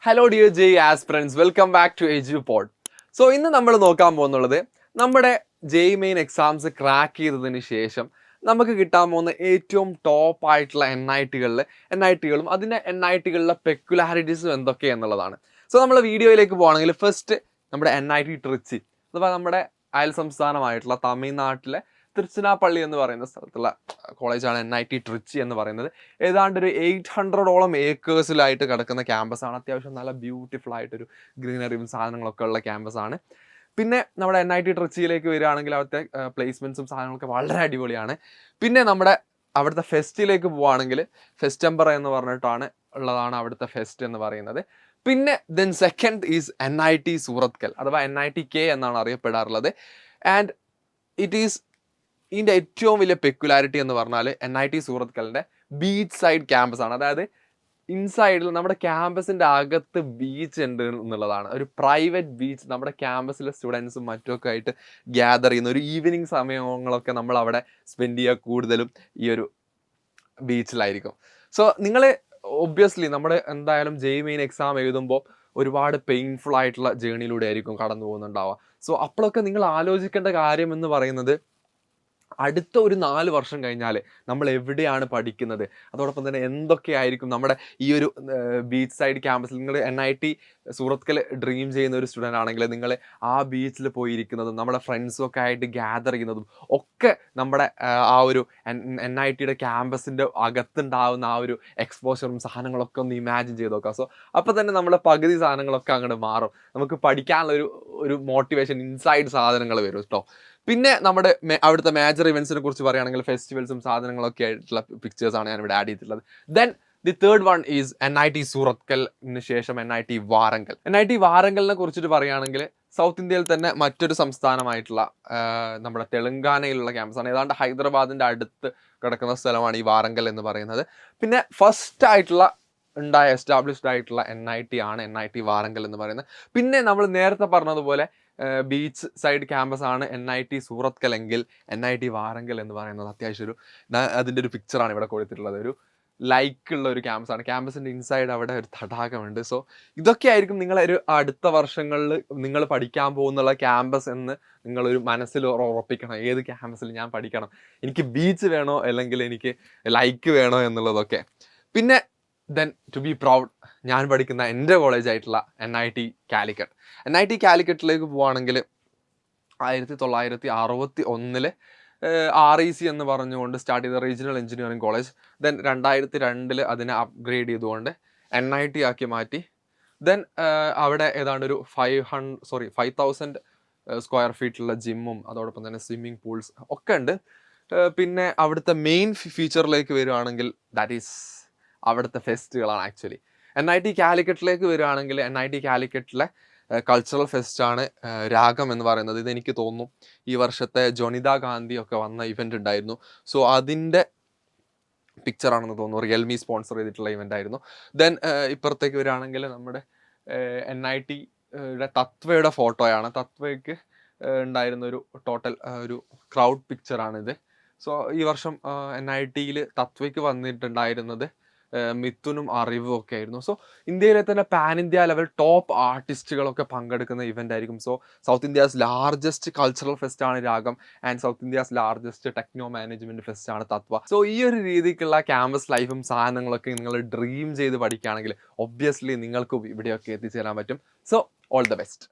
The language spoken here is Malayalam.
Hello dear J aspirants, welcome back to Edupod. So ഇന്ന് നമ്മൾ നോക്കാൻ പോകുന്നുള്ളത് നമ്മുടെ ജെഇ മെയിൻ എക്സാംസ് ക്രാക്ക് ചെയ്തതിന് ശേഷം നമുക്ക് കിട്ടാൻ പോകുന്ന ഏറ്റവും ടോപ്പ് ആയിട്ടുള്ള എൻ ഐ ടികളും അതിൻ്റെ NITകളിലെ പെക്കുലാരിറ്റീസും എന്തൊക്കെയെന്നുള്ളതാണ്. സോ നമ്മൾ വീഡിയോയിലേക്ക് പോകുകയാണെങ്കിൽ ഫസ്റ്റ് നമ്മുടെ NIT ട്രിച്ചി, അഥവാ നമ്മുടെ അയൽ സംസ്ഥാനമായിട്ടുള്ള തമിഴ്നാട്ടിലെ തിരുച്ചിനാപ്പള്ളി എന്ന് പറയുന്ന സ്ഥലത്തുള്ള കോളേജാണ് NIT ട്രിച്ചി എന്ന് പറയുന്നത്. ഏതാണ്ട് ഒരു 800ഓളം ഏക്കേഴ്സിലായിട്ട് കിടക്കുന്ന ക്യാമ്പസാണ്. അത്യാവശ്യം നല്ല ബ്യൂട്ടിഫുൾ ആയിട്ടൊരു ഗ്രീനറിയും സാധനങ്ങളൊക്കെ ഉള്ള ക്യാമ്പസാണ്. പിന്നെ നമ്മുടെ NIT ട്രിച്ചിയിലേക്ക് വരികയാണെങ്കിൽ അവിടുത്തെ പ്ലേസ്മെൻറ്റ്സും സാധനങ്ങളൊക്കെ വളരെ അടിപൊളിയാണ്. പിന്നെ നമ്മുടെ അവിടുത്തെ ഫെസ്റ്റിലേക്ക് പോവുകയാണെങ്കിൽ ഫെസ്റ്റംബർ എന്ന് പറഞ്ഞിട്ടാണ് ഉള്ളതാണ് അവിടുത്തെ ഫെസ്റ്റ് എന്ന് പറയുന്നത്. പിന്നെ then second is NIT Surathkal, അഥവാ NITK എന്നാണ് അറിയപ്പെടാറുള്ളത്. ആൻഡ് ഇറ്റ് ഈസ് ഇതിൻ്റെ ഏറ്റവും വലിയ പെക്കുലാരിറ്റി എന്ന് പറഞ്ഞാൽ NIT സൂറത്കലിൻ്റെ ബീച്ച് സൈഡ് ക്യാമ്പസ് ആണ്. അതായത് ഇൻസൈഡിൽ നമ്മുടെ ക്യാമ്പസിൻ്റെ അകത്ത് ബീച്ച് ഉണ്ട് എന്നുള്ളതാണ്. ഒരു പ്രൈവറ്റ് ബീച്ച്, നമ്മുടെ ക്യാമ്പസിലെ സ്റ്റുഡൻസും മറ്റുമൊക്കെ ആയിട്ട് ഗ്യാദർ ചെയ്യുന്ന ഒരു ഈവനിങ് സമയങ്ങളൊക്കെ നമ്മൾ അവിടെ സ്പെൻഡ് ചെയ്യുക കൂടുതലും ഈ ഒരു ബീച്ചിലായിരിക്കും. സോ നിങ്ങൾ ഒബ്വിയസ്ലി നമ്മുടെ എന്തായാലും ജെഇ മെയിൻ എക്സാം എഴുതുമ്പോൾ ഒരുപാട് പെയിൻഫുൾ ആയിട്ടുള്ള ജേണിയിലൂടെ ആയിരിക്കും കടന്നു പോകുന്നുണ്ടാവുക. സോ അപ്പോഴൊക്കെ നിങ്ങൾ ആലോചിക്കേണ്ട കാര്യം എന്ന് പറയുന്നത് അടുത്ത ഒരു 4 വർഷം കഴിഞ്ഞാൽ നമ്മൾ എവിടെയാണ് പഠിക്കുന്നത്, അതോടൊപ്പം തന്നെ എന്തൊക്കെയായിരിക്കും നമ്മുടെ ഈ ഒരു ബീച്ച് സൈഡ് ക്യാമ്പസിൽ. നിങ്ങൾ NIT സൂറത്കൽ ഡ്രീം ചെയ്യുന്ന ഒരു സ്റ്റുഡൻ്റ് ആണെങ്കിൽ നിങ്ങൾ ആ ബീച്ചിൽ പോയിരിക്കുന്നതും നമ്മുടെ ഫ്രണ്ട്സും ഒക്കെ ആയിട്ട് ഗ്യാദർ ചെയ്യുന്നതും ഒക്കെ നമ്മുടെ ആ ഒരു NITയുടെ ക്യാമ്പസിൻ്റെ അകത്തുണ്ടാവുന്ന ആ ഒരു എക്സ്പോഷറും സാധനങ്ങളൊക്കെ ഒന്ന് ഇമാജിൻ ചെയ്ത് നോക്കാം. സോ അപ്പോൾ തന്നെ നമ്മുടെ പകുതി സാധനങ്ങളൊക്കെ അങ്ങോട്ട് മാറും. നമുക്ക് പഠിക്കാനുള്ള ഒരു മോട്ടിവേഷൻ ഇൻസൈഡ് സാധനങ്ങൾ വരും കേട്ടോ. പിന്നെ നമ്മുടെ അവിടുത്തെ മേജർ ഇവൻസിനെ കുറിച്ച് പറയുകയാണെങ്കിൽ ഫെസ്റ്റിവൽസും സാധനങ്ങളൊക്കെ ആയിട്ടുള്ള പിക്ചേഴ്സാണ് ഞാൻ ഇവിടെ ആഡ് ചെയ്തിട്ടുള്ളത്. Then the third one is NIT സൂറത്കലിന് ശേഷം NIT വാറങ്കൽ. NIT വാറങ്കലിനെ കുറിച്ചിട്ട് പറയുകയാണെങ്കിൽ സൗത്ത് ഇന്ത്യയിൽ തന്നെ മറ്റൊരു സംസ്ഥാനമായിട്ടുള്ള നമ്മുടെ തെലങ്കാനയിലുള്ള ക്യാമ്പസാണ്. ഏതാണ്ട് ഹൈദരാബാദിൻ്റെ അടുത്ത് കിടക്കുന്ന സ്ഥലമാണ് ഈ വാറങ്കൽ എന്ന് പറയുന്നത്. പിന്നെ ഫസ്റ്റ് ആയിട്ടുള്ള എസ്റ്റാബ്ലിഷ്ഡ് ആയിട്ടുള്ള NIT ആണ് NIT വാറങ്കൽ എന്ന് പറയുന്നത്. പിന്നെ നമ്മൾ നേരത്തെ പറഞ്ഞതുപോലെ ബീച്ച് സൈഡ് ക്യാമ്പസ് ആണ് NIT സൂറത്കൽ എങ്കിൽ NIT വാറങ്കൽ എന്ന് പറയുന്നത് അത്യാവശ്യം അതിൻ്റെ ഒരു പിക്ചറാണ് ഇവിടെ കൊടുത്തിട്ടുള്ളത്. ഒരു ലൈക്കുള്ള ഒരു ക്യാമ്പസാണ്. ക്യാമ്പസിൻ്റെ ഇൻസൈഡ് അവിടെ ഒരു തടാകമുണ്ട്. സോ ഇതൊക്കെ ആയിരിക്കും നിങ്ങളൊരു അടുത്ത വർഷങ്ങളിൽ നിങ്ങൾ പഠിക്കാൻ പോകുന്നുള്ള ക്യാമ്പസ് എന്ന് നിങ്ങളൊരു മനസ്സിൽ ഉറപ്പിക്കണം. ഏത് ക്യാമ്പസിൽ ഞാൻ പഠിക്കണം, എനിക്ക് ബീച്ച് വേണോ അല്ലെങ്കിൽ എനിക്ക് ലൈക്ക് വേണോ എന്നുള്ളതൊക്കെ. പിന്നെ ദെൻ ടു ബി പ്രൗഡ്, ഞാൻ പഠിക്കുന്ന എൻ്റെ കോളേജായിട്ടുള്ള NIT കാലിക്കറ്റ്. NIT കാലിക്കറ്റിലേക്ക് പോവുകയാണെങ്കിൽ 1961 REC എന്ന് പറഞ്ഞുകൊണ്ട് സ്റ്റാർട്ട് ചെയ്ത റീജിയണൽ എഞ്ചിനീയറിംഗ് കോളേജ്. ദെൻ 2002 അതിനെ അപ്ഗ്രേഡ് ചെയ്തുകൊണ്ട് NIT ആക്കി മാറ്റി. ദെൻ അവിടെ ഏതാണ്ട് ഒരു 5,000 സ്ക്വയർ ഫീറ്റുള്ള ജിമ്മും അതോടൊപ്പം തന്നെ സ്വിമ്മിങ് പൂൾസ് ഒക്കെ ഉണ്ട്. പിന്നെ അവിടുത്തെ മെയിൻ ഫീച്ചറിലേക്ക് വരുവാണെങ്കിൽ ദാറ്റ് ഈസ് അവിടുത്തെ ഫെസ്റ്റുകളാണ്. ആക്ച്വലി NIT കാലിക്കറ്റിലേക്ക് വരികയാണെങ്കിൽ NIT കാലിക്കറ്റിലെ കൾച്ചറൽ ഫെസ്റ്റാണ് രാഗം എന്ന് പറയുന്നത്. ഇതെനിക്ക് തോന്നുന്നു ഈ വർഷത്തെ ജോനിത ഗാന്ധി ഒക്കെ വന്ന ഇവൻ്റ് ഉണ്ടായിരുന്നു. സോ അതിൻ്റെ പിക്ചറാണെന്ന് തോന്നുന്നു. റിയൽമി സ്പോൺസർ ചെയ്തിട്ടുള്ള ഇവൻ്റ് ആയിരുന്നു. ദെൻ ഇപ്പുറത്തേക്ക് വരികയാണെങ്കിൽ നമ്മുടെ NITയുടെ തത്വയുടെ ഫോട്ടോയാണ്. തത്വയ്ക്ക് ഉണ്ടായിരുന്ന ഒരു ടോട്ടൽ ഒരു ക്രൗഡ് പിക്ചറാണിത്. സോ ഈ വർഷം NITയിൽ തത്വയ്ക്ക് വന്നിട്ടുണ്ടായിരുന്നത് മിഥുനും അറിവും ഒക്കെ ആയിരുന്നു. സോ ഇന്ത്യയിലെ തന്നെ പാൻ ഇന്ത്യ ലെവൽ ടോപ്പ് ആർട്ടിസ്റ്റുകളൊക്കെ പങ്കെടുക്കുന്ന ഇവൻ്റ് ആയിരിക്കും. So south India's largest cultural ഫെസ്റ്റാണ് Ragam and south India's largest techno management ഫെസ്റ്റാണ് തത്വ. സോ ഈ ഒരു രീതിക്കുള്ള ക്യാമ്പസ് ലൈഫും സാധനങ്ങളൊക്കെ നിങ്ങൾ ഡ്രീം ചെയ്ത് പഠിക്കുകയാണെങ്കിൽ ഒബ്വിയസ്ലി നിങ്ങൾക്കും ഇവിടെയൊക്കെ എത്തിച്ചേരാൻ പറ്റും. So all the best.